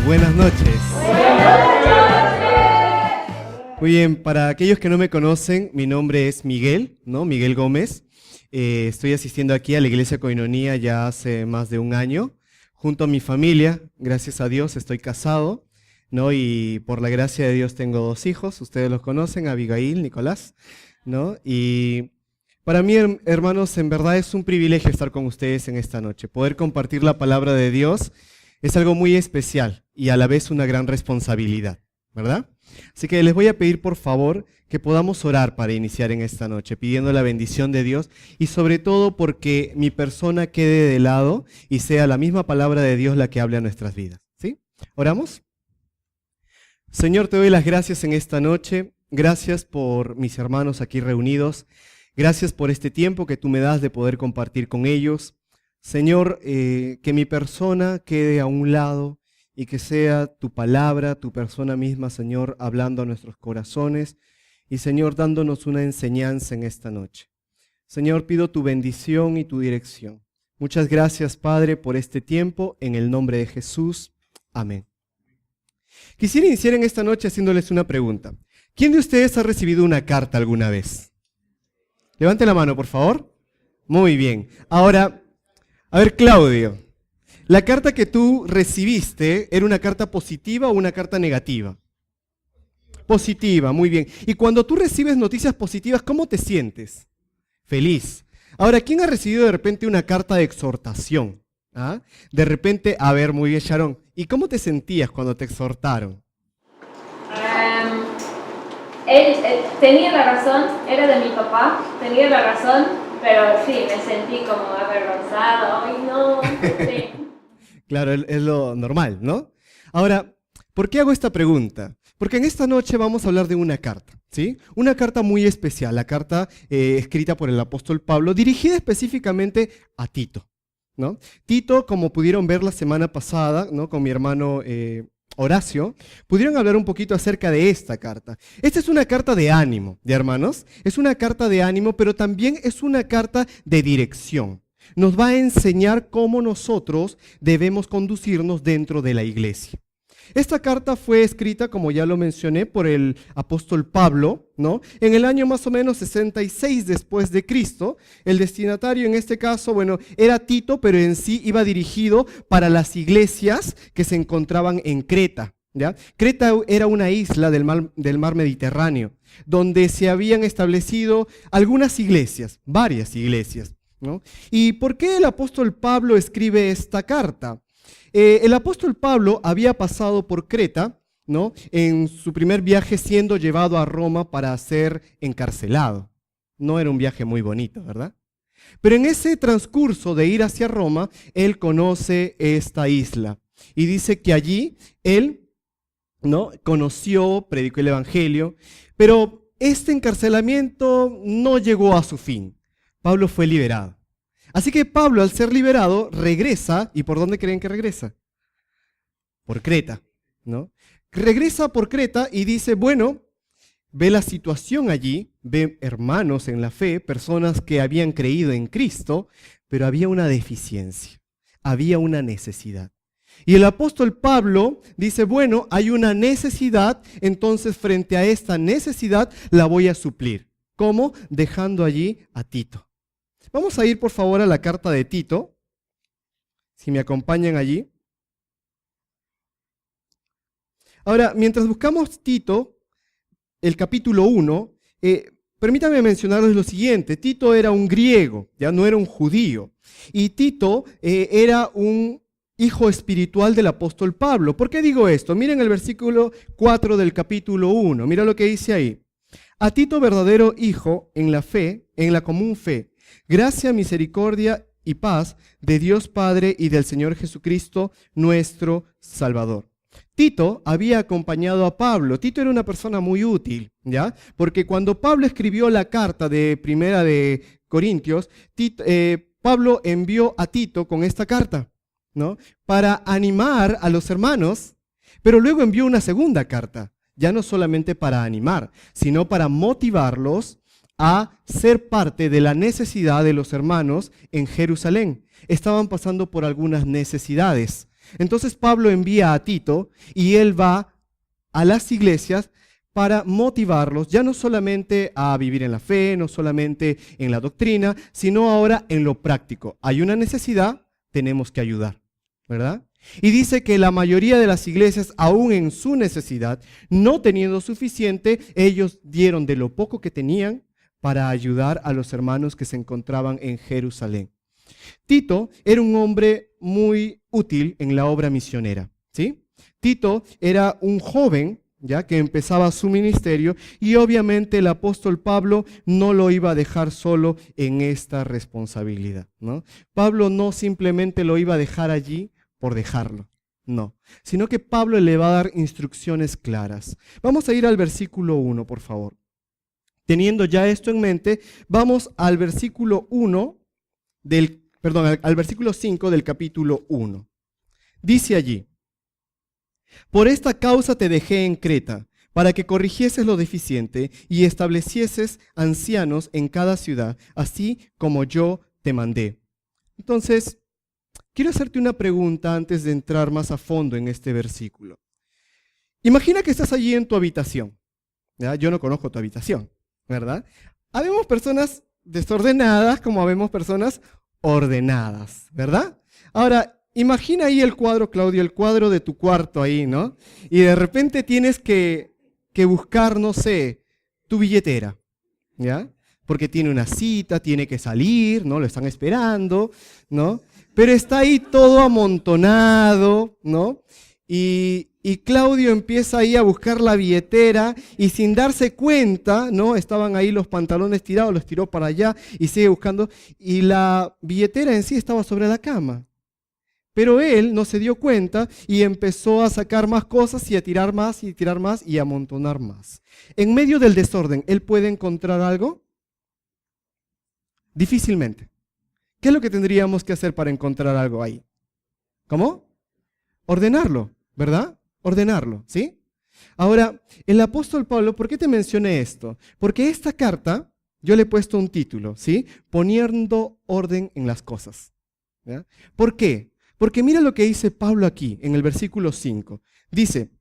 Buenas noches. Muy bien, para aquellos que no me conocen, mi nombre es Miguel, ¿no? Miguel Gómez. Estoy asistiendo aquí a la Iglesia Koinonia ya hace más de un año, junto a mi familia. Gracias a Dios estoy casado, ¿no? Y por la gracia de Dios tengo 2 hijos, ustedes los conocen, Abigail, Nicolás, ¿no? Y para mí, hermanos, en verdad es un privilegio estar con ustedes en esta noche. Poder compartir la palabra de Dios es algo muy especial y a la vez una gran responsabilidad, ¿verdad? Así que les voy a pedir por favor que podamos orar para iniciar en esta noche, pidiendo la bendición de Dios y sobre todo porque mi persona quede de lado y sea la misma palabra de Dios la que hable a nuestras vidas, ¿sí? ¿Oramos? Señor, te doy las gracias en esta noche. Gracias por mis hermanos aquí reunidos. Gracias por este tiempo que tú me das de poder compartir con ellos. Señor, que mi persona quede a un lado y que sea tu palabra, tu persona misma, Señor, hablando a nuestros corazones y, Señor, dándonos una enseñanza en esta noche. Señor, pido tu bendición y tu dirección. Muchas gracias, Padre, por este tiempo, en el nombre de Jesús. Amén. Quisiera iniciar en esta noche haciéndoles una pregunta. ¿Quién de ustedes ha recibido una carta alguna vez? Levante la mano, por favor. Muy bien. Ahora, a ver, Claudio. ¿La carta que tú recibiste era una carta positiva o una carta negativa? Positiva, muy bien. Y cuando tú recibes noticias positivas, ¿cómo te sientes? Feliz. Ahora, ¿quién ha recibido de repente una carta de exhortación? ¿Ah? De repente, a ver, muy bien, Sharon. ¿Y cómo te sentías cuando te exhortaron? Él tenía la razón, era de mi papá, tenía la razón, pero sí, me sentí como avergonzada. ¡Ay, no! Sí. Claro, es lo normal, ¿no? Ahora, ¿por qué hago esta pregunta? Porque en esta noche vamos a hablar de una carta, ¿sí? Una carta muy especial, la carta escrita por el apóstol Pablo, dirigida específicamente a Tito, ¿no? Tito, como pudieron ver la semana pasada, ¿no? Con mi hermano Horacio, pudieron hablar un poquito acerca de esta carta. Esta es una carta de ánimo, ¿ya, hermanos? Es una carta de ánimo, pero también es una carta de dirección. Nos va a enseñar cómo nosotros debemos conducirnos dentro de la iglesia. Esta carta fue escrita, como ya lo mencioné, por el apóstol Pablo, ¿no? En el año más o menos 66 después de Cristo. El destinatario en este caso, bueno, era Tito, pero en sí iba dirigido para las iglesias que se encontraban en Creta, ¿ya? Creta era una isla del mar Mediterráneo, donde se habían establecido algunas iglesias, varias iglesias, ¿no? ¿Y por qué el apóstol Pablo escribe esta carta? El apóstol Pablo había pasado por Creta, ¿no? En su primer viaje siendo llevado a Roma para ser encarcelado. No era un viaje muy bonito, ¿verdad? Pero en ese transcurso de ir hacia Roma, él conoce esta isla y dice que allí él, ¿no? Conoció, predicó el evangelio, pero este encarcelamiento no llegó a su fin. Pablo fue liberado. Así que Pablo, al ser liberado, regresa. ¿Y por dónde creen que regresa? Por Creta, ¿no? Regresa por Creta y dice, bueno, ve la situación allí, ve hermanos en la fe, personas que habían creído en Cristo, pero había una deficiencia, había una necesidad. Y el apóstol Pablo dice, bueno, hay una necesidad, entonces frente a esta necesidad la voy a suplir. ¿Cómo? Dejando allí a Tito. Vamos a ir, por favor, a la carta de Tito, si me acompañan allí. Ahora, mientras buscamos Tito, el capítulo 1, permítanme mencionarles lo siguiente. Tito era un griego, ya no era un judío. Y Tito era un hijo espiritual del apóstol Pablo. ¿Por qué digo esto? Miren el versículo 4 del capítulo 1. Mira lo que dice ahí. A Tito, verdadero hijo en la fe, en la común fe, gracia, misericordia y paz de Dios Padre y del Señor Jesucristo, nuestro Salvador. Tito había acompañado a Pablo. Tito era una persona muy útil, ¿ya? Porque cuando Pablo escribió la carta de Primera de Corintios, Pablo envió a Tito con esta carta, ¿no? Para animar a los hermanos, pero luego envió una segunda carta, ya no solamente para animar, sino para motivarlos a ser parte de la necesidad de los hermanos en Jerusalén. Estaban pasando por algunas necesidades. Entonces Pablo envía a Tito y él va a las iglesias para motivarlos, ya no solamente a vivir en la fe, no solamente en la doctrina, sino ahora en lo práctico. Hay una necesidad, tenemos que ayudar, ¿verdad? Y dice que la mayoría de las iglesias, aún en su necesidad, no teniendo suficiente, ellos dieron de lo poco que tenían para ayudar a los hermanos que se encontraban en Jerusalén. Tito era un hombre muy útil en la obra misionera, ¿sí? Tito era un joven, ya que empezaba su ministerio, y obviamente el apóstol Pablo no lo iba a dejar solo en esta responsabilidad, ¿no? Pablo no simplemente lo iba a dejar allí por dejarlo, no, sino que Pablo le va a dar instrucciones claras. Vamos a ir al versículo 1, por favor. Teniendo ya esto en mente, vamos al versículo 1 al versículo 5 del capítulo 1. Dice allí: por esta causa te dejé en Creta, para que corrigieses lo deficiente y establecieses ancianos en cada ciudad, así como yo te mandé. Entonces, quiero hacerte una pregunta antes de entrar más a fondo en este versículo. Imagina que estás allí en tu habitación. ¿Ya? Yo no conozco tu habitación, ¿verdad? Habemos personas desordenadas como habemos personas ordenadas, ¿verdad? Ahora, imagina ahí el cuadro, Claudio, el cuadro de tu cuarto ahí, ¿no? Y de repente tienes que buscar, no sé, tu billetera, ¿ya? Porque tiene una cita, tiene que salir, ¿no? Lo están esperando, ¿no? Pero está ahí todo amontonado, ¿no? Y Claudio empieza ahí a buscar la billetera y sin darse cuenta, ¿no? Estaban ahí los pantalones tirados, los tiró para allá y sigue buscando. Y la billetera en sí estaba sobre la cama. Pero él no se dio cuenta y empezó a sacar más cosas y a tirar más y a amontonar más. En medio del desorden, ¿él puede encontrar algo? Difícilmente. ¿Qué es lo que tendríamos que hacer para encontrar algo ahí? ¿Cómo? Ordenarlo, ¿verdad? Ordenarlo, ¿sí? Ahora, el apóstol Pablo, ¿por qué te mencioné esto? Porque esta carta, yo le he puesto un título, ¿sí? Poniendo orden en las cosas. ¿Ya? ¿Por qué? Porque mira lo que dice Pablo aquí, en el versículo 5. Dice,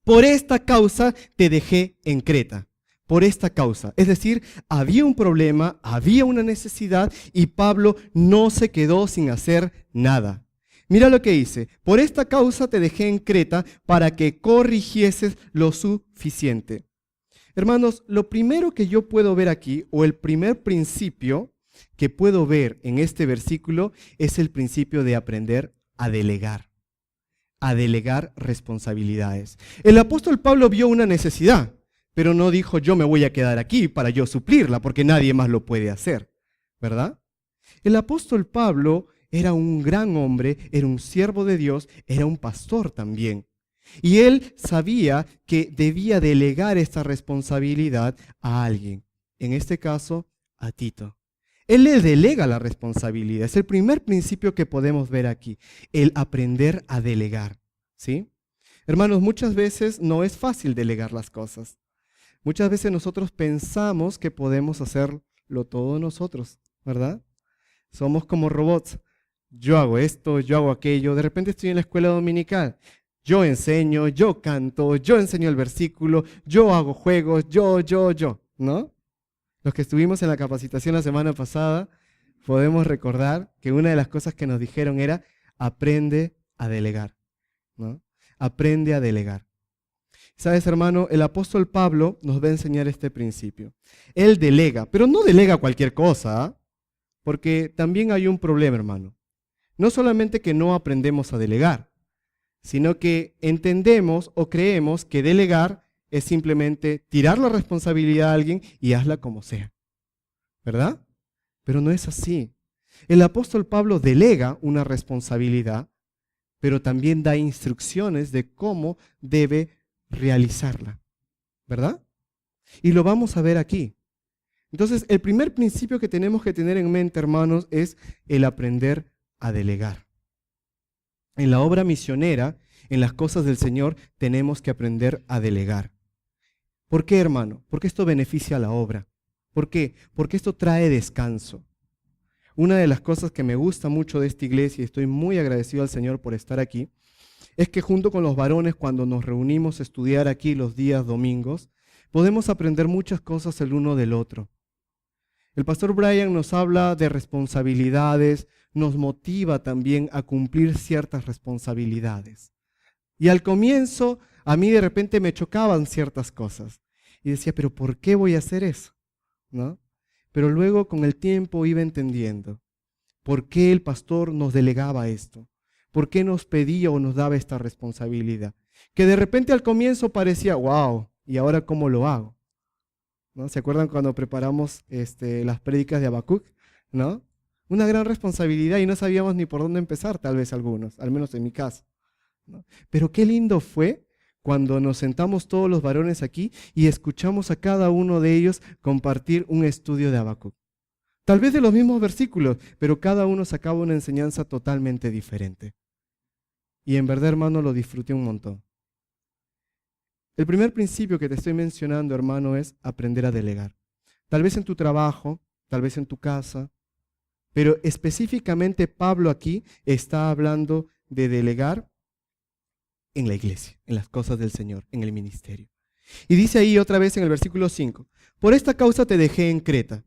por esta causa te dejé en Creta. Por esta causa. Es decir, había un problema, había una necesidad y Pablo no se quedó sin hacer nada. Mira lo que dice, por esta causa te dejé en Creta para que corrigieses lo suficiente. Hermanos, lo primero que yo puedo ver aquí, o el primer principio que puedo ver en este versículo, es el principio de aprender a delegar responsabilidades. El apóstol Pablo vio una necesidad, pero no dijo yo me voy a quedar aquí para yo suplirla, porque nadie más lo puede hacer, ¿verdad? El apóstol Pablo era un gran hombre, era un siervo de Dios, era un pastor también. Y él sabía que debía delegar esta responsabilidad a alguien, en este caso a Tito. Él le delega la responsabilidad. Es el primer principio que podemos ver aquí, el aprender a delegar, ¿sí? Hermanos, muchas veces no es fácil delegar las cosas. Muchas veces nosotros pensamos que podemos hacerlo todo nosotros, ¿verdad? Somos como robots. Yo hago esto, yo hago aquello. De repente estoy en la escuela dominical. Yo enseño, yo canto, yo enseño el versículo, yo hago juegos, yo, ¿no? Los que estuvimos en la capacitación la semana pasada, podemos recordar que una de las cosas que nos dijeron era aprende a delegar, ¿no? Aprende a delegar. ¿Sabes, hermano? El apóstol Pablo nos va a enseñar este principio. Él delega, pero no delega cualquier cosa, ¿eh? Porque también hay un problema, hermano. No solamente que no aprendemos a delegar, sino que entendemos o creemos que delegar es simplemente tirar la responsabilidad a alguien y hazla como sea, ¿verdad? Pero no es así. El apóstol Pablo delega una responsabilidad, pero también da instrucciones de cómo debe realizarla, ¿verdad? Y lo vamos a ver aquí. Entonces, el primer principio que tenemos que tener en mente, hermanos, es el aprender a delegar. En la obra misionera, en las cosas del Señor, tenemos que aprender a delegar. ¿Por qué, hermano? Porque esto beneficia a la obra. ¿Por qué? Porque esto trae descanso. Una de las cosas que me gusta mucho de esta iglesia, y estoy muy agradecido al Señor por estar aquí, es que junto con los varones, cuando nos reunimos a estudiar aquí los días domingos, podemos aprender muchas cosas el uno del otro. El pastor Brian nos habla de responsabilidades, nos motiva también a cumplir ciertas responsabilidades. Y al comienzo, a mí de repente me chocaban ciertas cosas. Y decía, ¿pero por qué voy a hacer eso? ¿No? Pero luego con el tiempo iba entendiendo por qué el pastor nos delegaba esto, por qué nos pedía o nos daba esta responsabilidad. Que de repente al comienzo parecía, wow, ¿y ahora cómo lo hago? ¿No? ¿Se acuerdan cuando preparamos las prédicas de Habacuc? ¿No? Una gran responsabilidad y no sabíamos ni por dónde empezar, tal vez algunos, al menos en mi caso, ¿no? Pero qué lindo fue cuando nos sentamos todos los varones aquí y escuchamos a cada uno de ellos compartir un estudio de Habacuc. Tal vez de los mismos versículos, pero cada uno sacaba una enseñanza totalmente diferente. Y en verdad, hermano, lo disfruté un montón. El primer principio que te estoy mencionando, hermano, es aprender a delegar. Tal vez en tu trabajo, tal vez en tu casa, pero específicamente Pablo aquí está hablando de delegar en la iglesia, en las cosas del Señor, en el ministerio. Y dice ahí otra vez en el versículo 5, por esta causa te dejé en Creta.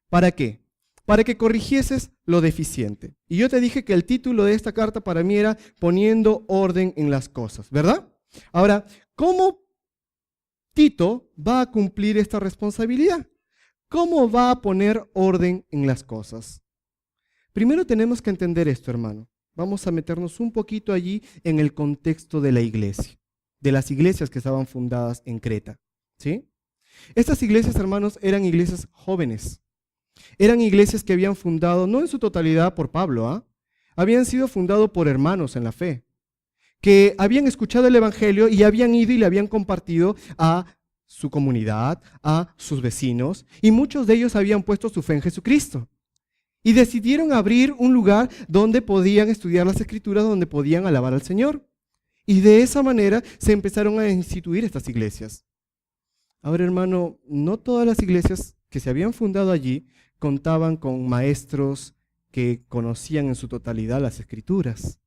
¿Para qué? Para que corrigieses lo deficiente. Y yo te dije que el título de esta carta para mí era poniendo orden en las cosas, ¿verdad? Ahora, ¿cómo Tito va a cumplir esta responsabilidad? ¿Cómo va a poner orden en las cosas? Primero tenemos que entender esto, hermano. Vamos a meternos un poquito allí en el contexto de la iglesia, de las iglesias que estaban fundadas en Creta, ¿sí? Estas iglesias, hermanos, eran iglesias jóvenes. Eran iglesias que habían fundado, no en su totalidad por Pablo, habían sido fundados por hermanos en la fe, que habían escuchado el evangelio y habían ido y le habían compartido a su comunidad, a sus vecinos, y muchos de ellos habían puesto su fe en Jesucristo. Y decidieron abrir un lugar donde podían estudiar las Escrituras, donde podían alabar al Señor. Y de esa manera se empezaron a instituir estas iglesias. Ahora, hermano, no todas las iglesias que se habían fundado allí contaban con maestros que conocían en su totalidad las Escrituras.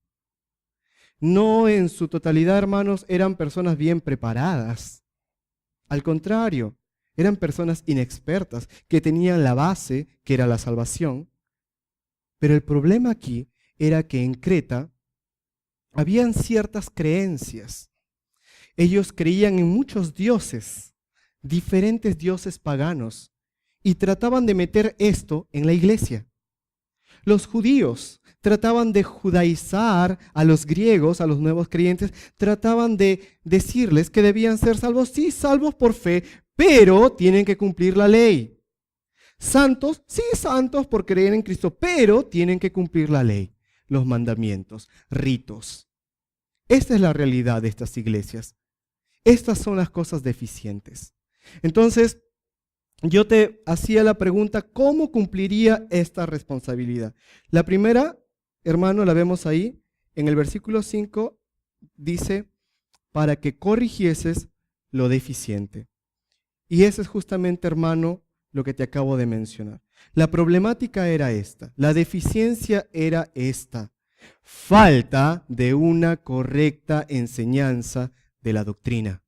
No en su totalidad, hermanos, eran personas bien preparadas. Al contrario, eran personas inexpertas que tenían la base, que era la salvación. Pero el problema aquí era que en Creta habían ciertas creencias. Ellos creían en muchos dioses, diferentes dioses paganos, y trataban de meter esto en la iglesia. Los judíos trataban de judaizar a los griegos, a los nuevos creyentes, trataban de decirles que debían ser salvos, sí, salvos por fe, pero tienen que cumplir la ley. Santos, sí, santos por creer en Cristo, pero tienen que cumplir la ley, los mandamientos, ritos. Esta es la realidad de estas iglesias. Estas son las cosas deficientes. Entonces, yo te hacía la pregunta, ¿cómo cumpliría esta responsabilidad? La primera, hermano, la vemos ahí, en el versículo 5, dice, para que corrigieses lo deficiente. Y ese es justamente, hermano, lo que te acabo de mencionar. La problemática era esta, la deficiencia era esta, falta de una correcta enseñanza de la doctrina.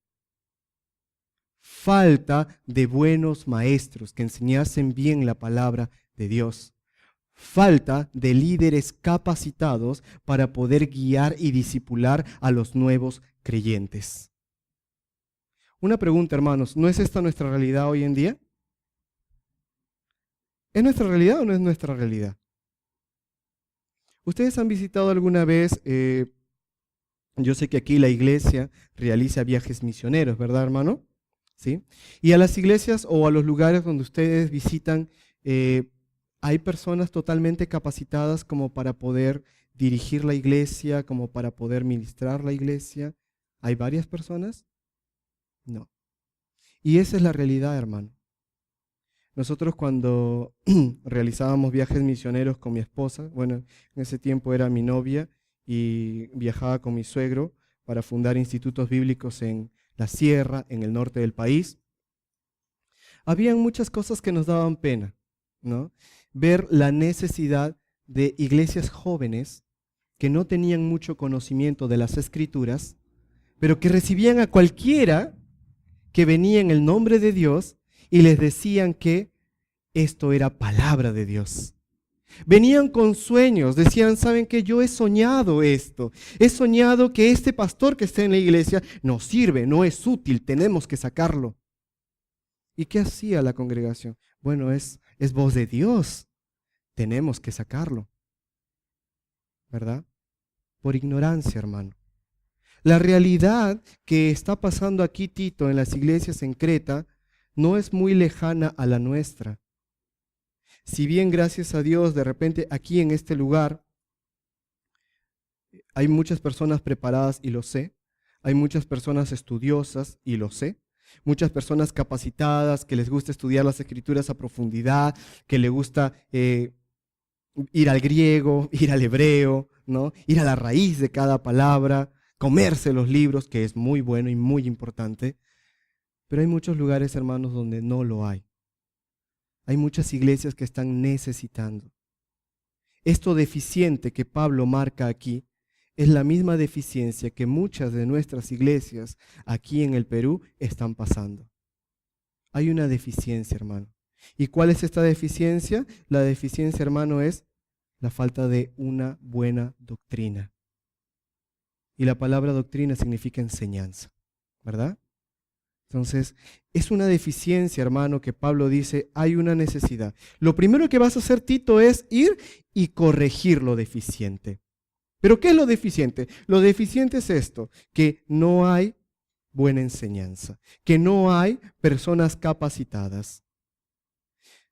Falta de buenos maestros que enseñasen bien la palabra de Dios. Falta de líderes capacitados para poder guiar y discipular a los nuevos creyentes. Una pregunta, hermanos, ¿no es esta nuestra realidad hoy en día? ¿Es nuestra realidad o no es nuestra realidad? ¿Ustedes han visitado alguna vez, yo sé que aquí la iglesia realiza viajes misioneros, ¿verdad, hermano? ¿Sí? Y a las iglesias o a los lugares donde ustedes visitan, ¿hay personas totalmente capacitadas como para poder dirigir la iglesia, como para poder ministrar la iglesia? ¿Hay varias personas? No. Y esa es la realidad, hermano. Nosotros cuando realizábamos viajes misioneros con mi esposa, bueno, en ese tiempo era mi novia y viajaba con mi suegro para fundar institutos bíblicos en la sierra, en el norte del país. Habían muchas cosas que nos daban pena, ¿no? ver la necesidad de iglesias jóvenes que no tenían mucho conocimiento de las Escrituras, pero que recibían a cualquiera que venía en el nombre de Dios y les decían que esto era palabra de Dios. Venían con sueños, decían, ¿saben qué? Yo he soñado esto. He soñado que este pastor que está en la iglesia no sirve, no es útil, tenemos que sacarlo. ¿Y qué hacía la congregación? Bueno, es voz de Dios, tenemos que sacarlo. ¿Verdad? Por ignorancia, hermano. La realidad que está pasando aquí, Tito, en las iglesias en Creta, no es muy lejana a la nuestra. Si bien, gracias a Dios, de repente aquí en este lugar hay muchas personas preparadas y lo sé, hay muchas personas estudiosas y lo sé, muchas personas capacitadas que les gusta estudiar las Escrituras a profundidad, que les gusta ir al griego, ir al hebreo, ¿no? Ir a la raíz de cada palabra, comerse los libros, que es muy bueno y muy importante. Pero hay muchos lugares, hermanos, donde no lo hay. Hay muchas iglesias que están necesitando. Esto deficiente que Pablo marca aquí es la misma deficiencia que muchas de nuestras iglesias aquí en el Perú están pasando. Hay una deficiencia, hermano. ¿Y cuál es esta deficiencia? La deficiencia, hermano, es la falta de una buena doctrina. Y la palabra doctrina significa enseñanza, ¿verdad? Entonces, es una deficiencia, hermano, que Pablo dice, hay una necesidad. Lo primero que vas a hacer, Tito, es ir y corregir lo deficiente. ¿Pero qué es lo deficiente? Lo deficiente es esto, que no hay buena enseñanza, que no hay personas capacitadas.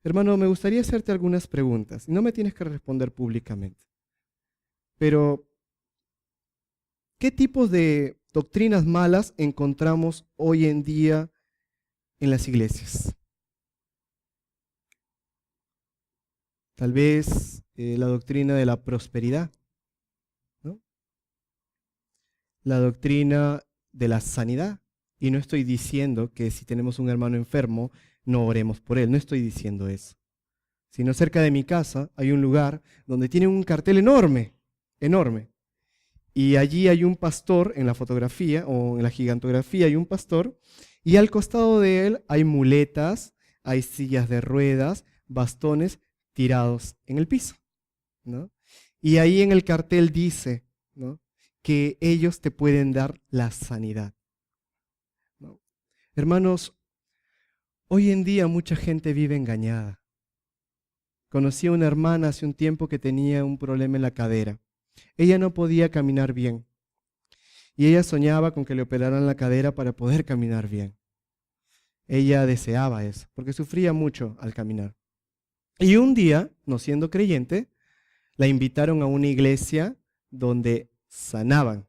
Hermano, me gustaría hacerte algunas preguntas, y no me tienes que responder públicamente. Pero, ¿qué tipos de doctrinas malas encontramos hoy en día en las iglesias? Tal vez la doctrina de la prosperidad, ¿no? La doctrina de la sanidad. Y no estoy diciendo que si tenemos un hermano enfermo, no oremos por él. No estoy diciendo eso. Sino cerca de mi casa hay un lugar donde tiene un cartel enorme, enorme. Y allí hay un pastor en la fotografía o en la gigantografía hay un pastor y al costado de él hay muletas, hay sillas de ruedas, bastones tirados en el piso, ¿no? Y ahí en el cartel dice, ¿no?, que ellos te pueden dar la sanidad, ¿no? Hermanos, hoy en día mucha gente vive engañada. Conocí a una hermana hace un tiempo que tenía un problema en la cadera. Ella no podía caminar bien y ella soñaba con que le operaran la cadera para poder caminar bien. Ella deseaba eso porque sufría mucho al caminar. Y un día, no siendo creyente, la invitaron a una iglesia donde sanaban,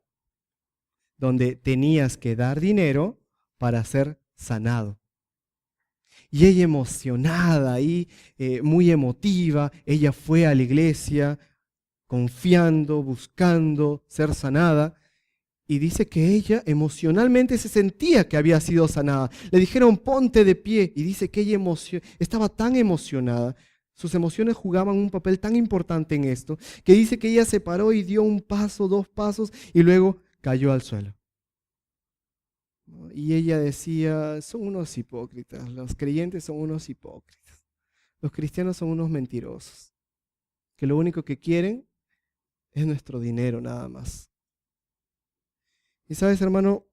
donde tenías que dar dinero para ser sanado. Y ella emocionada y muy emotiva, ella fue a la iglesia confiando, buscando ser sanada. Y dice que ella emocionalmente se sentía que había sido sanada. Le dijeron, ponte de pie. Y dice que ella estaba tan emocionada. Sus emociones jugaban un papel tan importante en esto, que dice que ella se paró y dio un paso, 2 pasos, y luego cayó al suelo. Y ella decía, son unos hipócritas, los creyentes son unos hipócritas. Los cristianos son unos mentirosos, que lo único que quieren es nuestro dinero nada más. Y sabes, hermano,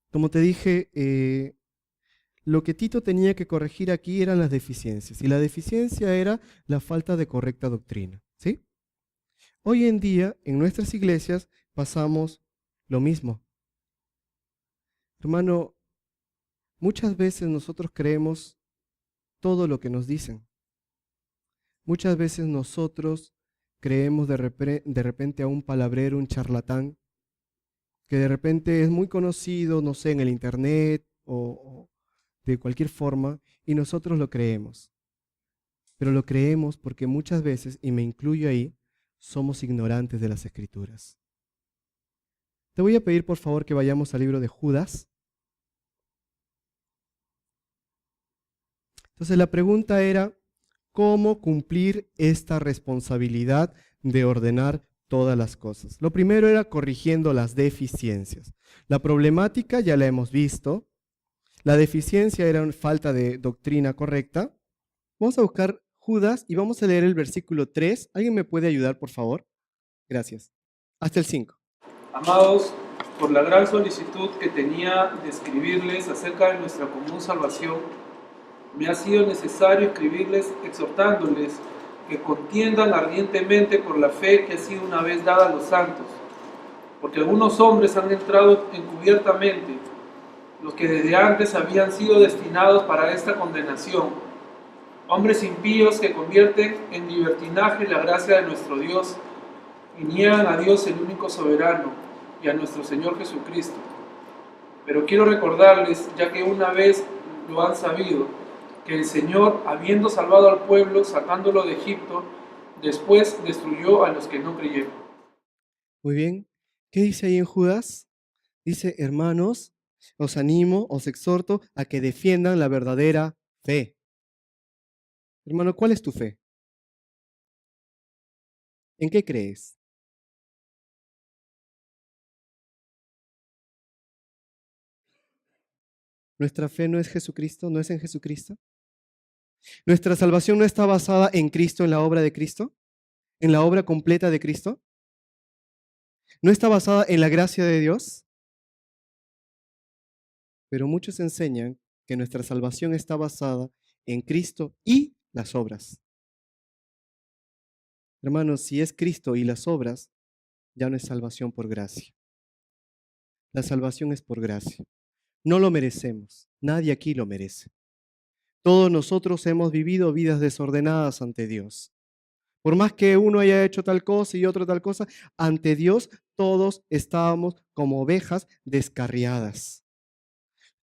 como te dije, lo que Tito tenía que corregir aquí eran las deficiencias. Y la deficiencia era la falta de correcta doctrina, ¿sí? Hoy en día, en nuestras iglesias, pasamos lo mismo. Hermano, muchas veces nosotros creemos todo lo que nos dicen. Muchas veces nosotros creemos de repente a un palabrero, un charlatán, que de repente es muy conocido, no sé, en el internet o de cualquier forma, y nosotros lo creemos. Pero lo creemos porque muchas veces, y me incluyo ahí, somos ignorantes de las Escrituras. Te voy a pedir por favor que vayamos al libro de Judas. Entonces la pregunta era, cómo cumplir esta responsabilidad de ordenar todas las cosas. Lo primero era corrigiendo las deficiencias. La problemática ya la hemos visto. La deficiencia era una falta de doctrina correcta. Vamos a buscar Judas y vamos a leer el versículo 3. ¿Alguien me puede ayudar, por favor? Gracias. Hasta el 5. Amados, por la gran solicitud que tenía de escribirles acerca de nuestra común salvación, me ha sido necesario escribirles exhortándoles que contiendan ardientemente por la fe que ha sido una vez dada a los santos, porque algunos hombres han entrado encubiertamente, los que desde antes habían sido destinados para esta condenación, hombres impíos que convierten en libertinaje la gracia de nuestro Dios y niegan a Dios el único soberano y a nuestro Señor Jesucristo. Pero quiero recordarles, ya que una vez lo han sabido, que el Señor, habiendo salvado al pueblo, sacándolo de Egipto, después destruyó a los que no creyeron. Muy bien. ¿Qué dice ahí en Judas? Dice, hermanos, os animo, os exhorto a que defiendan la verdadera fe. Hermano, ¿cuál es tu fe? ¿En qué crees? ¿Nuestra fe no es Jesucristo? ¿No es en Jesucristo? ¿Nuestra salvación no está basada en Cristo, en la obra de Cristo? ¿En la obra completa de Cristo? ¿No está basada en la gracia de Dios? Pero muchos enseñan que nuestra salvación está basada en Cristo y las obras. Hermanos, si es Cristo y las obras, ya no es salvación por gracia. La salvación es por gracia. No lo merecemos. Nadie aquí lo merece. Todos nosotros hemos vivido vidas desordenadas ante Dios. Por más que uno haya hecho tal cosa y otro tal cosa, ante Dios todos estábamos como ovejas descarriadas.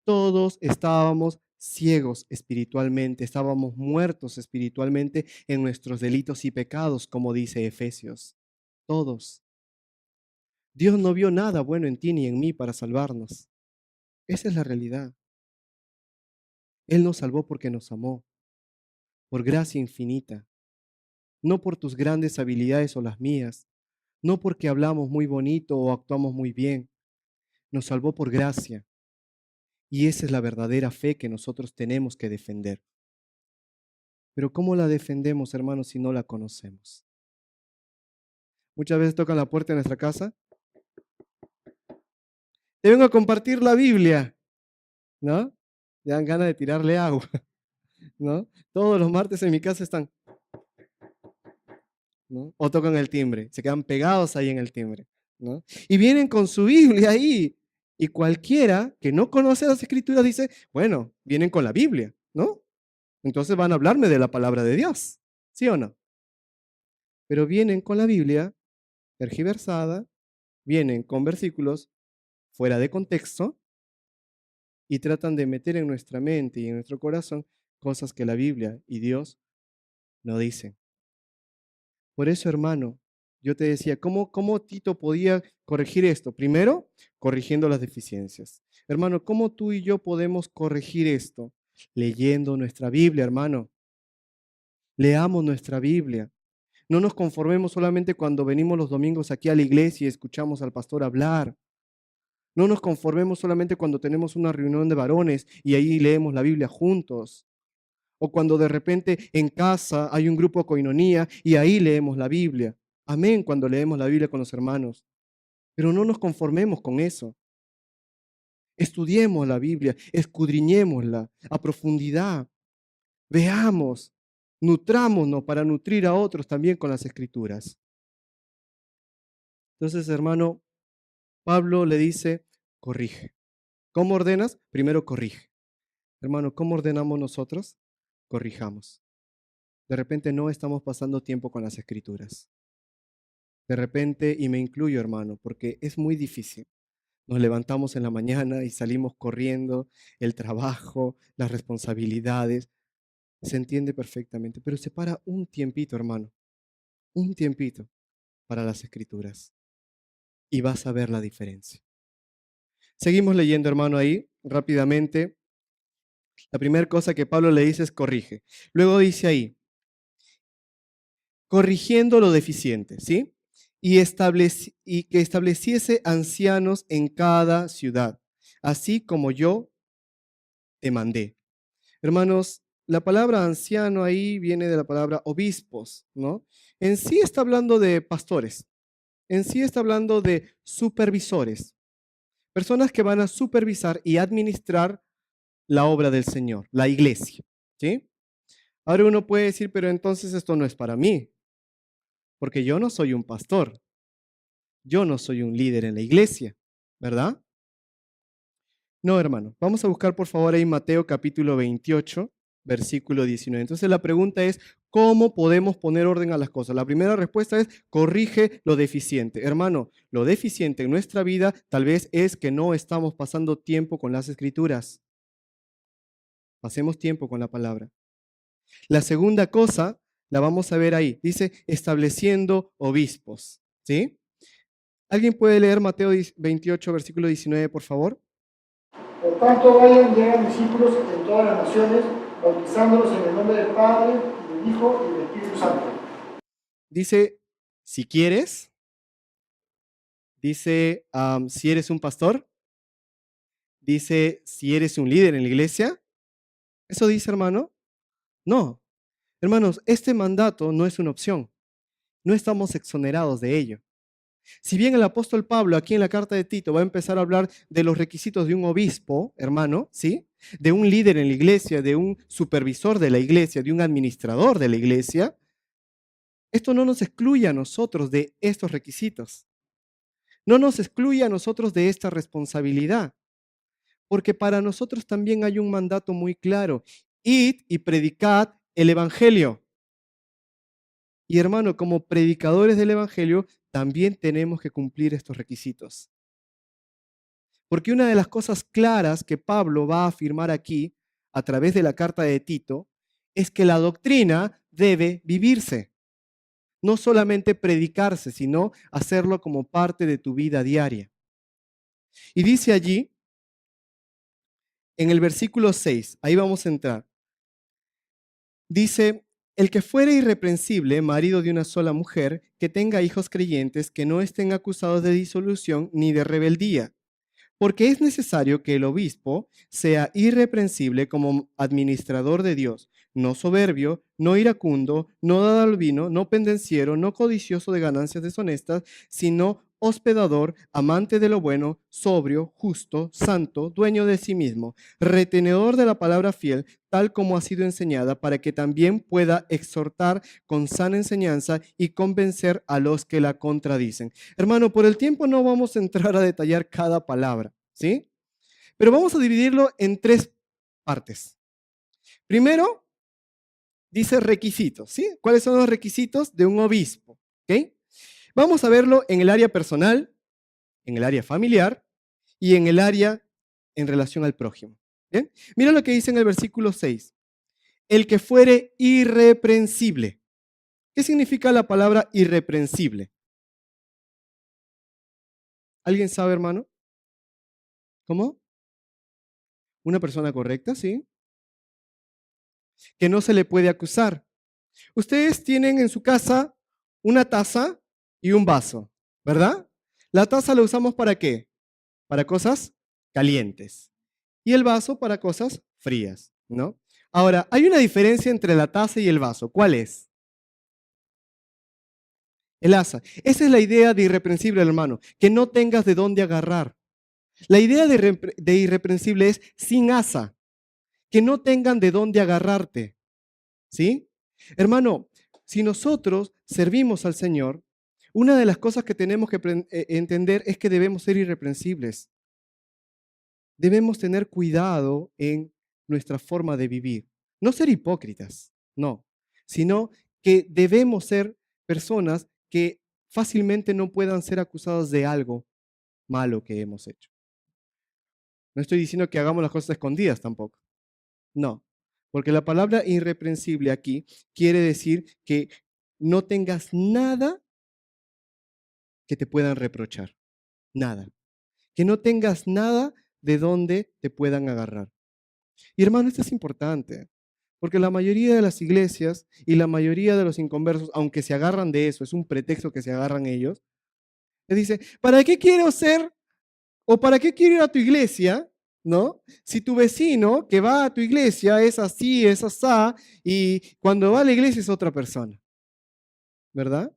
Todos estábamos ciegos espiritualmente, estábamos muertos espiritualmente en nuestros delitos y pecados, como dice Efesios. Todos. Dios no vio nada bueno en ti ni en mí para salvarnos. Esa es la realidad. Él nos salvó porque nos amó, por gracia infinita, no por tus grandes habilidades o las mías, no porque hablamos muy bonito o actuamos muy bien. Nos salvó por gracia. Y esa es la verdadera fe que nosotros tenemos que defender. Pero ¿cómo la defendemos, hermanos, si no la conocemos? Muchas veces tocan la puerta de nuestra casa. Te vengo a compartir la Biblia, ¿no? Te dan ganas de tirarle agua, ¿no? Todos los martes en mi casa están, ¿no? O tocan el timbre, se quedan pegados ahí en el timbre, ¿no? Y vienen con su Biblia ahí. Y cualquiera que no conoce las Escrituras dice, bueno, vienen con la Biblia, ¿no? Entonces van a hablarme de la palabra de Dios, ¿sí o no? Pero vienen con la Biblia tergiversada, vienen con versículos fuera de contexto y tratan de meter en nuestra mente y en nuestro corazón cosas que la Biblia y Dios no dicen. Por eso, hermano, yo te decía, ¿cómo Tito podía corregir esto? Primero, corrigiendo las deficiencias. Hermano, ¿cómo tú y yo podemos corregir esto? Leyendo nuestra Biblia, hermano. Leamos nuestra Biblia. No nos conformemos solamente cuando venimos los domingos aquí a la iglesia y escuchamos al pastor hablar. No nos conformemos solamente cuando tenemos una reunión de varones y ahí leemos la Biblia juntos. O cuando de repente en casa hay un grupo de coinonía y ahí leemos la Biblia. Amén, cuando leemos la Biblia con los hermanos. Pero no nos conformemos con eso. Estudiemos la Biblia, escudriñémosla a profundidad. Veamos, nutrámonos para nutrir a otros también con las Escrituras. Entonces, hermano, Pablo le dice, corrige. ¿Cómo ordenas? Primero corrige. Hermano, ¿cómo ordenamos nosotros? Corrijamos. De repente no estamos pasando tiempo con las Escrituras. De repente, y me incluyo, hermano, porque es muy difícil. Nos levantamos en la mañana y salimos corriendo, el trabajo, las responsabilidades. Se entiende perfectamente, pero separa un tiempito, hermano, un tiempito para las Escrituras y vas a ver la diferencia. Seguimos leyendo, hermano, ahí rápidamente. La primera cosa que Pablo le dice es corrige. Luego dice ahí, corrigiendo lo deficiente, ¿sí? Y que estableciese ancianos en cada ciudad, así como yo te mandé. Hermanos, la palabra anciano ahí viene de la palabra obispos, ¿no? En sí está hablando de pastores, en sí está hablando de supervisores, personas que van a supervisar y administrar la obra del Señor, la iglesia, ¿sí? Ahora uno puede decir, pero entonces esto no es para mí, porque yo no soy un pastor, yo no soy un líder en la iglesia, ¿verdad? No, hermano. Vamos a buscar por favor ahí Mateo capítulo 28, versículo 19. Entonces la pregunta es, ¿cómo podemos poner orden a las cosas? La primera respuesta es, corrige lo deficiente. Hermano, lo deficiente en nuestra vida tal vez es que no estamos pasando tiempo con las escrituras. Pasemos tiempo con la palabra. La segunda cosa la vamos a ver ahí. Dice, estableciendo obispos. ¿Sí? ¿Alguien puede leer Mateo 28, versículo 19, por favor? Por tanto, vayan y hagan discípulos en todas las naciones, bautizándolos en el nombre del Padre, del Hijo y del Espíritu Santo. Dice, si quieres. Dice, si eres un pastor. Dice, si eres un líder en la iglesia. ¿Eso dice, hermano? No. Hermanos, este mandato no es una opción. No estamos exonerados de ello. Si bien el apóstol Pablo aquí en la carta de Tito va a empezar a hablar de los requisitos de un obispo, hermano, ¿sí? De un líder en la iglesia, de un supervisor de la iglesia, de un administrador de la iglesia, esto no nos excluye a nosotros de estos requisitos. No nos excluye a nosotros de esta responsabilidad, porque para nosotros también hay un mandato muy claro. Id y predicad el evangelio. Y hermano, como predicadores del evangelio, también tenemos que cumplir estos requisitos. Porque una de las cosas claras que Pablo va a afirmar aquí, a través de la carta de Tito, es que la doctrina debe vivirse. No solamente predicarse, sino hacerlo como parte de tu vida diaria. Y dice allí, en el versículo 6, ahí vamos a entrar, dice, el que fuere irreprensible, marido de una sola mujer, que tenga hijos creyentes, que no estén acusados de disolución ni de rebeldía. Porque es necesario que el obispo sea irreprensible como administrador de Dios, no soberbio, no iracundo, no dado al vino, no pendenciero, no codicioso de ganancias deshonestas, sino hospedador, amante de lo bueno, sobrio, justo, santo, dueño de sí mismo, retenedor de la palabra fiel, tal como ha sido enseñada, para que también pueda exhortar con sana enseñanza y convencer a los que la contradicen. Hermano, por el tiempo no vamos a entrar a detallar cada palabra, ¿sí? Pero vamos a dividirlo en tres partes. Primero, dice requisitos, ¿sí? ¿Cuáles son los requisitos de un obispo? ¿Ok? Vamos a verlo en el área personal, en el área familiar y en el área en relación al prójimo. ¿Bien? Mira lo que dice en el versículo 6. El que fuere irreprensible. ¿Qué significa la palabra irreprensible? ¿Alguien sabe, hermano? ¿Cómo? Una persona correcta, ¿sí? Que no se le puede acusar. Ustedes tienen en su casa una taza y un vaso, ¿verdad? La taza la usamos ¿para qué? Para cosas calientes. Y el vaso para cosas frías, ¿no? Ahora, hay una diferencia entre la taza y el vaso. ¿Cuál es? El asa. Esa es la idea de irreprensible, hermano, que no tengas de dónde agarrar. La idea de irreprensible es sin asa, que no tengan de dónde agarrarte, ¿sí? Hermano, si nosotros servimos al Señor, una de las cosas que tenemos que entender es que debemos ser irreprensibles. Debemos tener cuidado en nuestra forma de vivir. No ser hipócritas, no, sino que debemos ser personas que fácilmente no puedan ser acusadas de algo malo que hemos hecho. No estoy diciendo que hagamos las cosas escondidas tampoco. No, porque la palabra irreprensible aquí quiere decir que no tengas nada que te puedan reprochar. Nada. Que no tengas nada de donde te puedan agarrar. Y hermano, esto es importante, Porque la mayoría de las iglesias y la mayoría de los inconversos, aunque se agarran de eso, es un pretexto que se agarran ellos, les dice, ¿para qué quiero ser o para qué quiero ir a tu iglesia? ¿No? Si tu vecino que va a tu iglesia es así, es asá, y cuando va a la iglesia es otra persona, ¿verdad?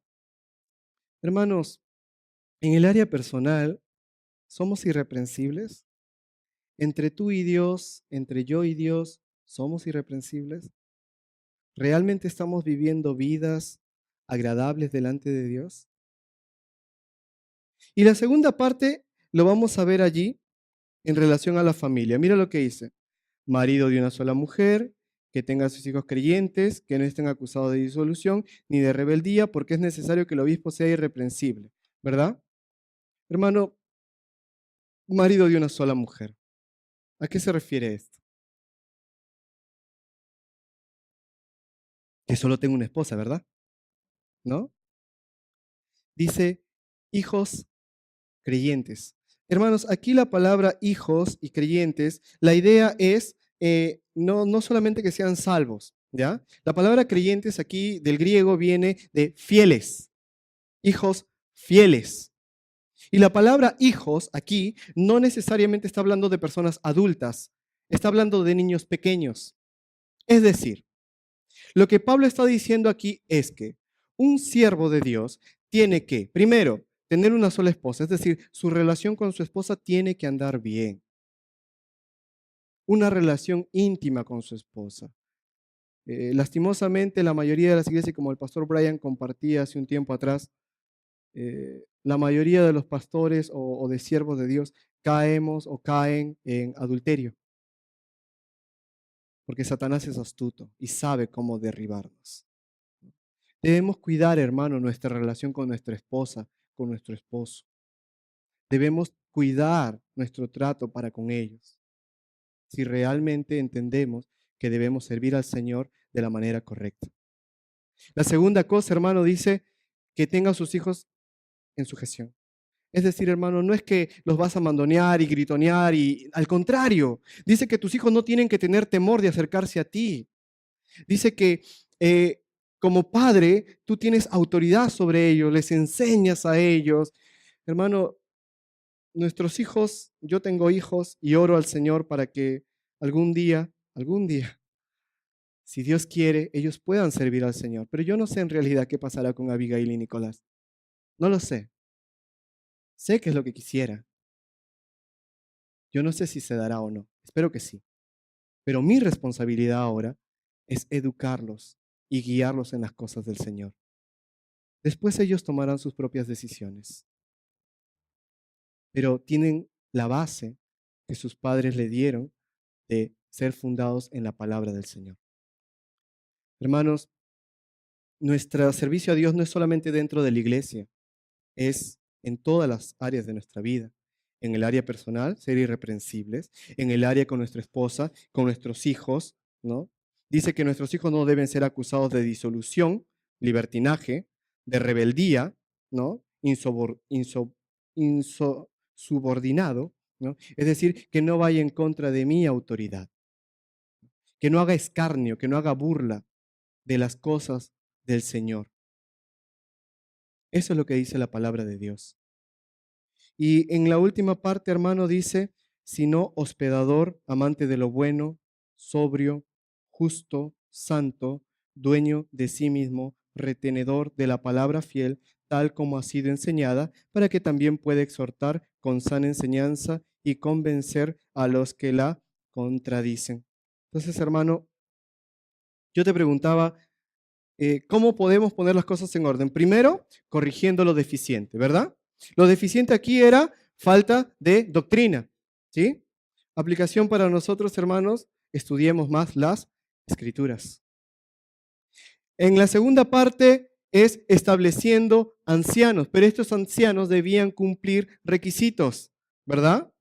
Hermanos, en el área personal, ¿somos irreprensibles? Entre tú y Dios, entre yo y Dios, ¿somos irreprensibles? ¿Realmente estamos viviendo vidas agradables delante de Dios? Y la segunda parte lo vamos a ver allí en relación a la familia. Mira lo que dice. Marido de una sola mujer, que tenga sus hijos creyentes, que no estén acusados de disolución ni de rebeldía, porque es necesario que el obispo sea irreprensible, ¿verdad? Hermano, marido de una sola mujer. ¿A qué se refiere esto? Que solo tengo una esposa, ¿verdad? ¿No? Dice, hijos creyentes. Hermanos, aquí la palabra hijos y creyentes, la idea es no solamente que sean salvos, ¿ya? La palabra creyentes aquí del griego viene de fieles, hijos fieles. Y la palabra hijos aquí no necesariamente está hablando de personas adultas, está hablando de niños pequeños. Es decir, lo que Pablo está diciendo aquí es que un siervo de Dios tiene que, primero, tener una sola esposa, es decir, su relación con su esposa tiene que andar bien. Una relación íntima con su esposa. Lastimosamente, la mayoría de las iglesias, como el pastor Brian compartía hace un tiempo atrás, la mayoría de los pastores o de siervos de Dios caemos o caen en adulterio, porque Satanás es astuto y sabe cómo derribarnos. Debemos cuidar, hermano, nuestra relación con nuestra esposa, con nuestro esposo. Debemos cuidar nuestro trato para con ellos, si realmente entendemos que debemos servir al Señor de la manera correcta. La segunda cosa, hermano, dice que tenga a sus hijos en sujeción. Es decir, hermano, no es que los vas a mandonear y gritonear, y al contrario, dice que tus hijos no tienen que tener temor de acercarse a ti. Dice que como padre tú tienes autoridad sobre ellos, les enseñas a ellos. Hermano, nuestros hijos, yo tengo hijos y oro al Señor para que algún día, si Dios quiere, ellos puedan servir al Señor. Pero yo no sé en realidad qué pasará con Abigail y Nicolás. No lo sé. Sé que es lo que quisiera. Yo no sé si se dará o no. Espero que sí. Pero mi responsabilidad ahora es educarlos y guiarlos en las cosas del Señor. Después ellos tomarán sus propias decisiones. Pero tienen la base que sus padres le dieron de ser fundados en la palabra del Señor. Hermanos, nuestro servicio a Dios no es solamente dentro de la iglesia, es en todas las áreas de nuestra vida. En el área personal, ser irreprensibles. En el área con nuestra esposa, con nuestros hijos, ¿no? Dice que nuestros hijos no deben ser acusados de disolución, libertinaje, de rebeldía, ¿no? Subordinado, ¿no? Es decir, que no vaya en contra de mi autoridad, que no haga escarnio, que no haga burla de las cosas del Señor. Eso es lo que dice la palabra de Dios. Y en la última parte, hermano, dice, sino hospedador, amante de lo bueno, sobrio, justo, santo, dueño de sí mismo, retenedor de la palabra fiel, tal como ha sido enseñada, para que también pueda exhortar con sana enseñanza y convencer a los que la contradicen. Entonces, hermano, yo te preguntaba, ¿cómo podemos poner las cosas en orden? Primero, corrigiendo lo deficiente, ¿verdad? Lo deficiente aquí era falta de doctrina, ¿sí? Aplicación para nosotros, hermanos, estudiemos más las escrituras. En la segunda parte es estableciendo ancianos, pero estos ancianos debían cumplir requisitos, ¿verdad?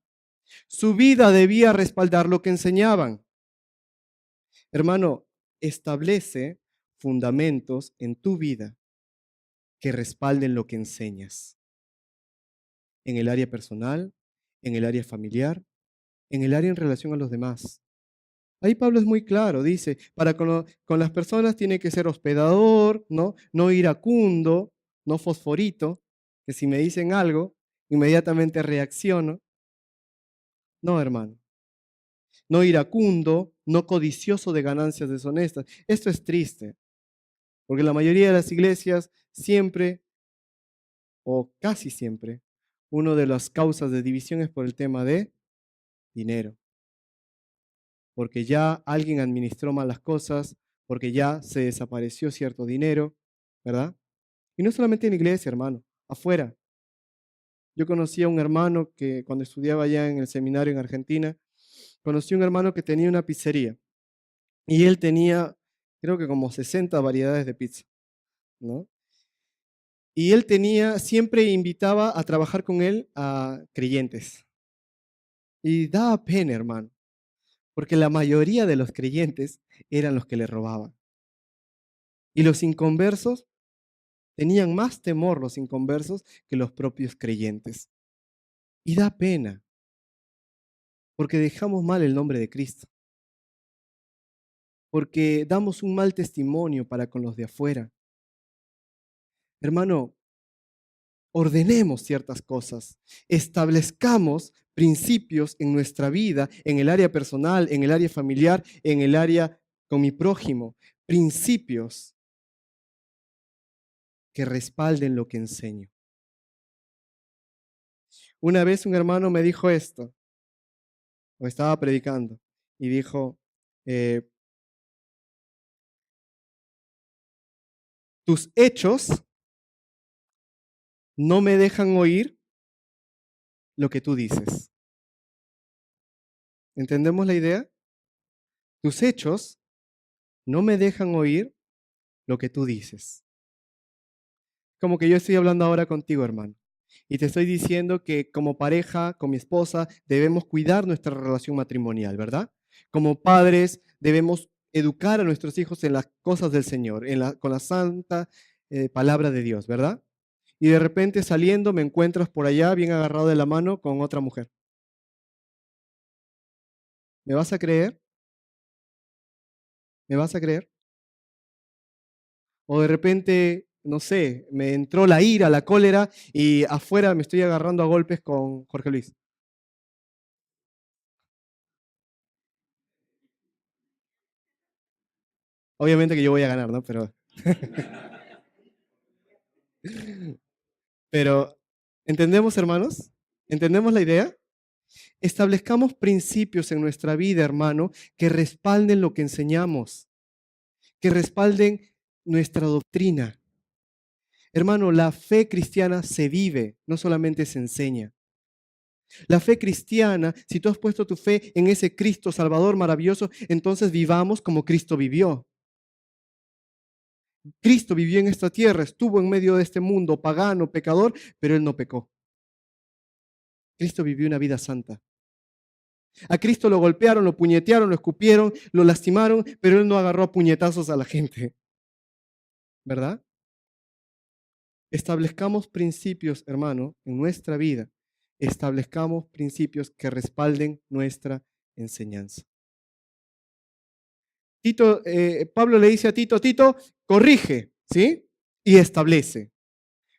Su vida debía respaldar lo que enseñaban. Hermano, establece fundamentos en tu vida que respalden lo que enseñas. En el área personal, en el área familiar, en el área en relación a los demás. Ahí Pablo es muy claro, dice, con las personas tiene que ser hospedador, ¿no? No iracundo, no fosforito, que si me dicen algo, inmediatamente reacciono. No, hermano. No iracundo, no codicioso de ganancias deshonestas. Esto es triste, porque la mayoría de las iglesias siempre, o casi siempre, una de las causas de división es por el tema de dinero. Porque ya alguien administró mal las cosas, porque ya se desapareció cierto dinero, ¿verdad? Y no solamente en la iglesia, hermano, afuera. Yo conocí a un hermano que cuando estudiaba allá en el seminario en Argentina, conocí a un hermano que tenía una pizzería y él tenía, creo que como 60 variedades de pizza, ¿no? Y él siempre invitaba a trabajar con él a creyentes. Y daba pena, hermano, porque la mayoría de los creyentes eran los que le robaban. Y los inconversos tenían más temor, los inconversos, que los propios creyentes. Y da pena, porque dejamos mal el nombre de Cristo, porque damos un mal testimonio para con los de afuera. Hermano, ordenemos ciertas cosas, establezcamos principios en nuestra vida, en el área personal, en el área familiar, en el área con mi prójimo, principios que respalden lo que enseño. Una vez un hermano me dijo esto, o estaba predicando, y dijo, tus hechos no me dejan oír lo que tú dices. ¿Entendemos la idea? Tus hechos no me dejan oír lo que tú dices. Como que yo estoy hablando ahora contigo, hermano. Y te estoy diciendo que como pareja, con mi esposa, debemos cuidar nuestra relación matrimonial, ¿verdad? Como padres, debemos educar a nuestros hijos en las cosas del Señor, con la santa palabra de Dios, ¿verdad? Y de repente saliendo me encuentras por allá bien agarrado de la mano con otra mujer. ¿Me vas a creer? ¿Me vas a creer? O de repente, no sé, me entró la ira, la cólera y afuera me estoy agarrando a golpes con Jorge Luis. Obviamente que yo voy a ganar, ¿no? Pero ¿entendemos, hermanos? ¿Entendemos la idea? Establezcamos principios en nuestra vida, hermano, que respalden lo que enseñamos, que respalden nuestra doctrina. Hermano, la fe cristiana se vive, no solamente se enseña. La fe cristiana, si tú has puesto tu fe en ese Cristo Salvador maravilloso, entonces vivamos como Cristo vivió. Cristo vivió en esta tierra, estuvo en medio de este mundo pagano, pecador, pero Él no pecó. Cristo vivió una vida santa. A Cristo lo golpearon, lo puñetearon, lo escupieron, lo lastimaron, pero Él no agarró a puñetazos a la gente. ¿Verdad? Establezcamos principios, hermano, en nuestra vida. Establezcamos principios que respalden nuestra enseñanza. Pablo le dice a Tito, Tito, corrige, ¿sí? Y establece.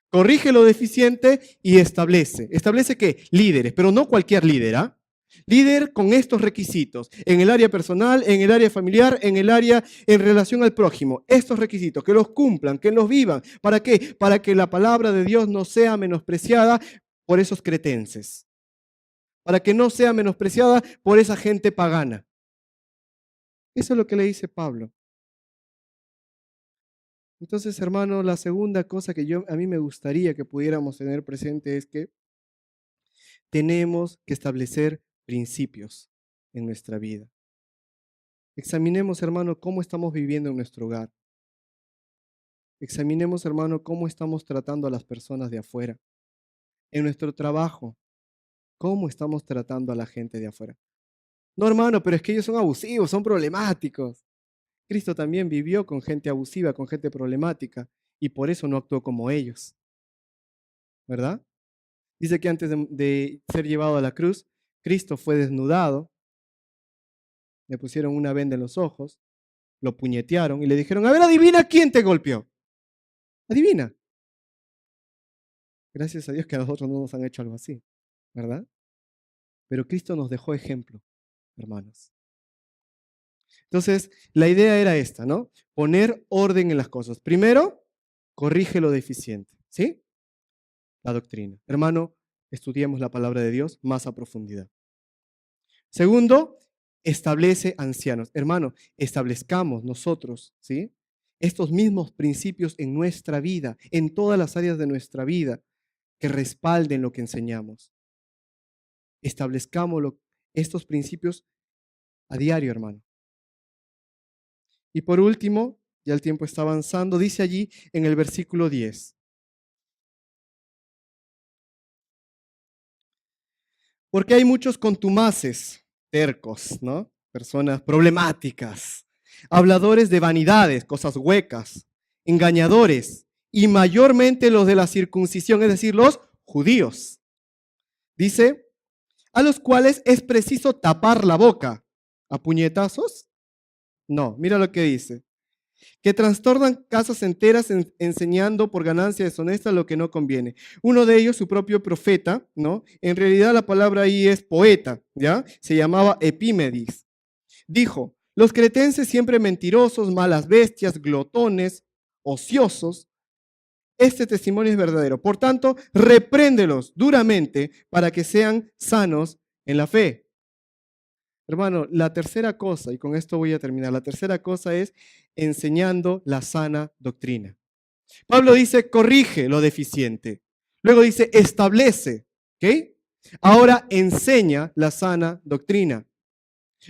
Corrige lo deficiente y establece. ¿Establece qué? Líderes, pero no cualquier líder, ¿ah? Líder con estos requisitos, en el área personal, en el área familiar, en el área en relación al prójimo. Estos requisitos, que los cumplan, que los vivan. ¿Para qué? Para que la palabra de Dios no sea menospreciada por esos cretenses. Para que no sea menospreciada por esa gente pagana. Eso es lo que le dice Pablo. Entonces, hermano, la segunda cosa que a mí me gustaría que pudiéramos tener presente es que tenemos que establecer principios en nuestra vida. Examinemos, hermano, cómo estamos viviendo en nuestro hogar. Examinemos, hermano, cómo estamos tratando a las personas de afuera. En nuestro trabajo, cómo estamos tratando a la gente de afuera. No, hermano, pero es que ellos son abusivos, son problemáticos. Cristo también vivió con gente abusiva, con gente problemática, y por eso no actuó como ellos. ¿Verdad? Dice que antes de ser llevado a la cruz, Cristo fue desnudado, le pusieron una venda en los ojos, lo puñetearon y le dijeron, a ver, adivina quién te golpeó. Adivina. Gracias a Dios que a nosotros no nos han hecho algo así, ¿verdad? Pero Cristo nos dejó ejemplo, hermanos. Entonces, la idea era esta, ¿no? Poner orden en las cosas. Primero, corrige lo deficiente, ¿sí? La doctrina. Hermano, estudiemos la palabra de Dios más a profundidad. Segundo, establece ancianos. Hermano, establezcamos nosotros, ¿sí? Estos mismos principios en nuestra vida, en todas las áreas de nuestra vida, que respalden lo que enseñamos. Establezcamos estos principios a diario, hermano. Y por último, ya el tiempo está avanzando, dice allí en el versículo 10. Porque hay muchos contumaces, tercos, ¿no? Personas problemáticas, habladores de vanidades, cosas huecas, engañadores, y mayormente los de la circuncisión, es decir, los judíos. Dice, a los cuales es preciso tapar la boca. ¿A puñetazos? No, mira lo que dice. Que trastornan casas enteras enseñando por ganancia deshonesta lo que no conviene. Uno de ellos, su propio profeta, ¿no? En realidad la palabra ahí es poeta, ¿ya? Se llamaba Epímenes. Dijo, los cretenses siempre mentirosos, malas bestias, glotones, ociosos. Este testimonio es verdadero. Por tanto, repréndelos duramente para que sean sanos en la fe. Hermano, la tercera cosa, y con esto voy a terminar, la tercera cosa es enseñando la sana doctrina. Pablo dice, corrige lo deficiente. Luego dice, establece, ¿ok? Ahora enseña la sana doctrina.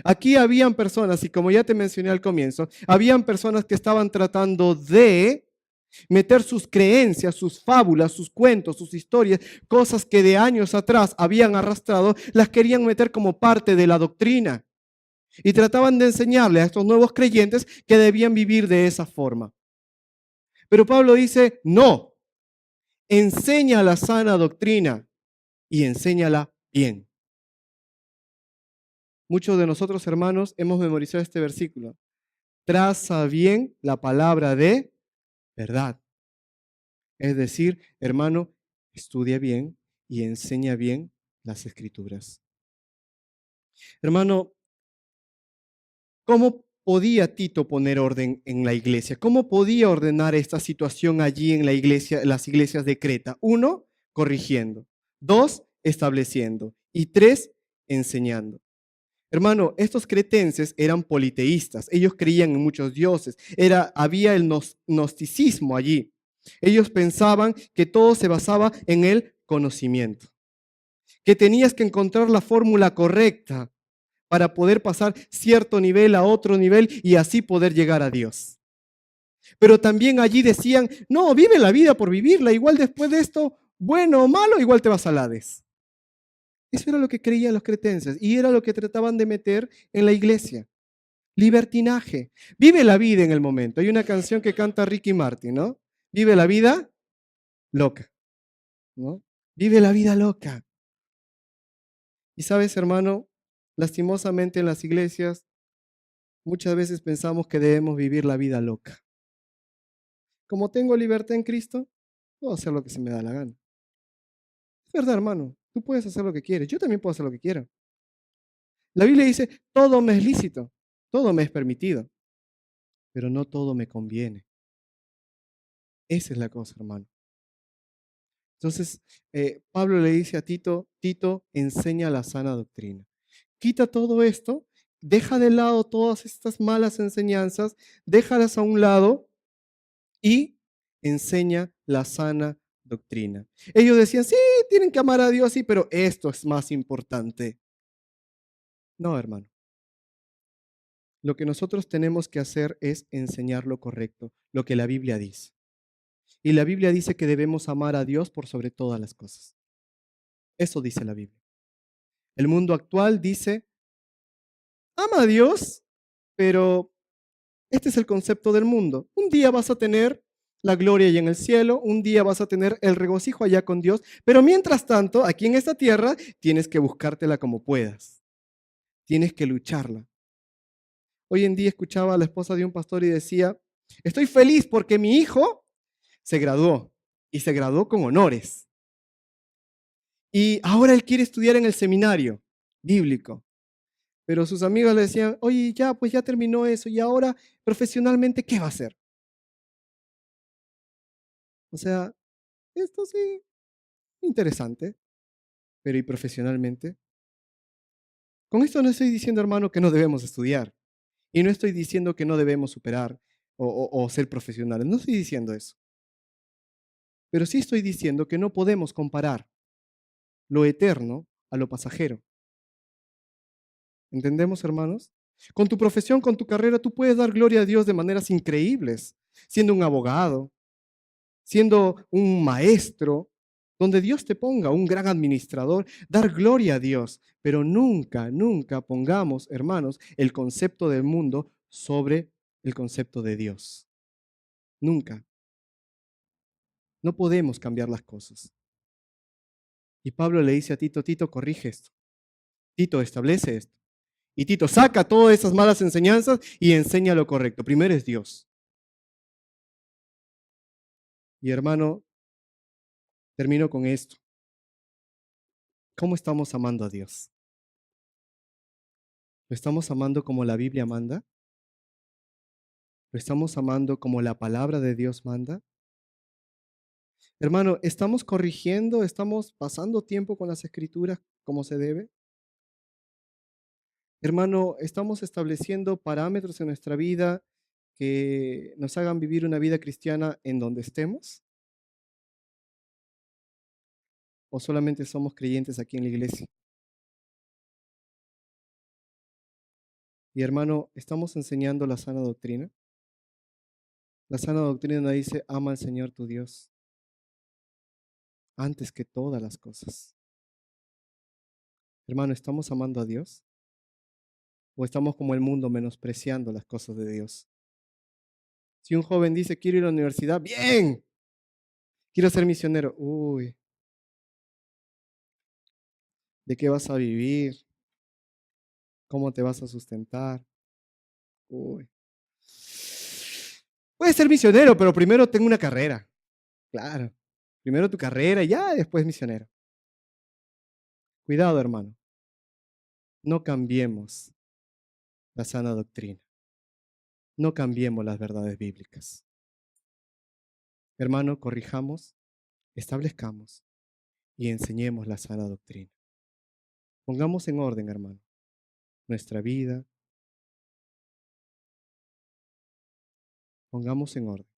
Aquí habían personas, y como ya te mencioné al comienzo, habían personas que estaban tratando de meter sus creencias, sus fábulas, sus cuentos, sus historias, cosas que de años atrás habían arrastrado, las querían meter como parte de la doctrina. Y trataban de enseñarle a estos nuevos creyentes que debían vivir de esa forma. Pero Pablo dice, no, enseña la sana doctrina y enséñala bien. Muchos de nosotros, hermanos, hemos memorizado este versículo. Traza bien la palabra de verdad. Es decir, hermano, estudia bien y enseña bien las Escrituras. Hermano, ¿cómo podía Tito poner orden en la iglesia? ¿Cómo podía ordenar esta situación allí en la iglesia, las iglesias de Creta? 1, corrigiendo. 2, estableciendo. Y 3, enseñando. Hermano, estos cretenses eran politeístas. Ellos creían en muchos dioses. Había el gnosticismo allí. Ellos pensaban que todo se basaba en el conocimiento, que tenías que encontrar la fórmula correcta para poder pasar cierto nivel a otro nivel y así poder llegar a Dios. Pero también allí decían, no, vive la vida por vivirla, igual después de esto, bueno o malo, igual te vas al Hades. Eso era lo que creían los cretenses y era lo que trataban de meter en la iglesia. Libertinaje. Vive la vida en el momento. Hay una canción que canta Ricky Martin, ¿no? Vive la vida loca, ¿no? Vive la vida loca. Y sabes, hermano, lastimosamente en las iglesias muchas veces pensamos que debemos vivir la vida loca. Como tengo libertad en Cristo, puedo hacer lo que se me da la gana. Es verdad, hermano, tú puedes hacer lo que quieres. Yo también puedo hacer lo que quiera. La Biblia dice, todo me es lícito, todo me es permitido, pero no todo me conviene. Esa es la cosa, hermano. Entonces, Pablo le dice a Tito, Tito, enseña la sana doctrina. Quita todo esto, deja de lado todas estas malas enseñanzas, déjalas a un lado y enseña la sana doctrina. Ellos decían, sí, tienen que amar a Dios, sí, pero esto es más importante. No, hermano. Lo que nosotros tenemos que hacer es enseñar lo correcto, lo que la Biblia dice. Y la Biblia dice que debemos amar a Dios por sobre todas las cosas. Eso dice la Biblia. El mundo actual dice, ama a Dios, pero este es el concepto del mundo. Un día vas a tener la gloria allá en el cielo, un día vas a tener el regocijo allá con Dios, pero mientras tanto, aquí en esta tierra, tienes que buscártela como puedas. Tienes que lucharla. Hoy en día escuchaba a la esposa de un pastor y decía, estoy feliz porque mi hijo se graduó y se graduó con honores. Y ahora él quiere estudiar en el seminario bíblico. Pero sus amigos le decían, oye, ya, pues ya terminó eso y ahora profesionalmente, ¿qué va a hacer? O sea, esto sí, interesante, pero ¿y profesionalmente? Con esto no estoy diciendo, hermano, que no debemos estudiar. Y no estoy diciendo que no debemos superar o ser profesionales. No estoy diciendo eso. Pero sí estoy diciendo que no podemos comparar lo eterno a lo pasajero. ¿Entendemos, hermanos? Con tu profesión, con tu carrera, tú puedes dar gloria a Dios de maneras increíbles, siendo un abogado, siendo un maestro, donde Dios te ponga, un gran administrador, dar gloria a Dios, pero nunca, nunca pongamos, hermanos, el concepto del mundo sobre el concepto de Dios. Nunca. No podemos cambiar las cosas. Y Pablo le dice a Tito, Tito, corrige esto. Tito, establece esto. Y Tito, saca todas esas malas enseñanzas y enseña lo correcto. Primero es Dios. Y hermano, termino con esto. ¿Cómo estamos amando a Dios? ¿Lo estamos amando como la Biblia manda? ¿Lo estamos amando como la palabra de Dios manda? Hermano, ¿estamos corrigiendo? ¿Estamos pasando tiempo con las escrituras como se debe? Hermano, ¿estamos estableciendo parámetros en nuestra vida que nos hagan vivir una vida cristiana en donde estemos? ¿O solamente somos creyentes aquí en la iglesia? Y hermano, ¿estamos enseñando la sana doctrina? La sana doctrina dice, ama al Señor tu Dios antes que todas las cosas. Hermano, ¿estamos amando a Dios? ¿O estamos como el mundo menospreciando las cosas de Dios? Si un joven dice, quiero ir a la universidad, bien, quiero ser misionero, uy, ¿de qué vas a vivir? ¿Cómo te vas a sustentar? Uy. Puedes ser misionero, pero primero tengo una carrera. Claro. Primero tu carrera y ya después misionero. Cuidado, hermano. No cambiemos la sana doctrina. No cambiemos las verdades bíblicas. Hermano, corrijamos, establezcamos y enseñemos la sana doctrina. Pongamos en orden, hermano, nuestra vida. Pongamos en orden.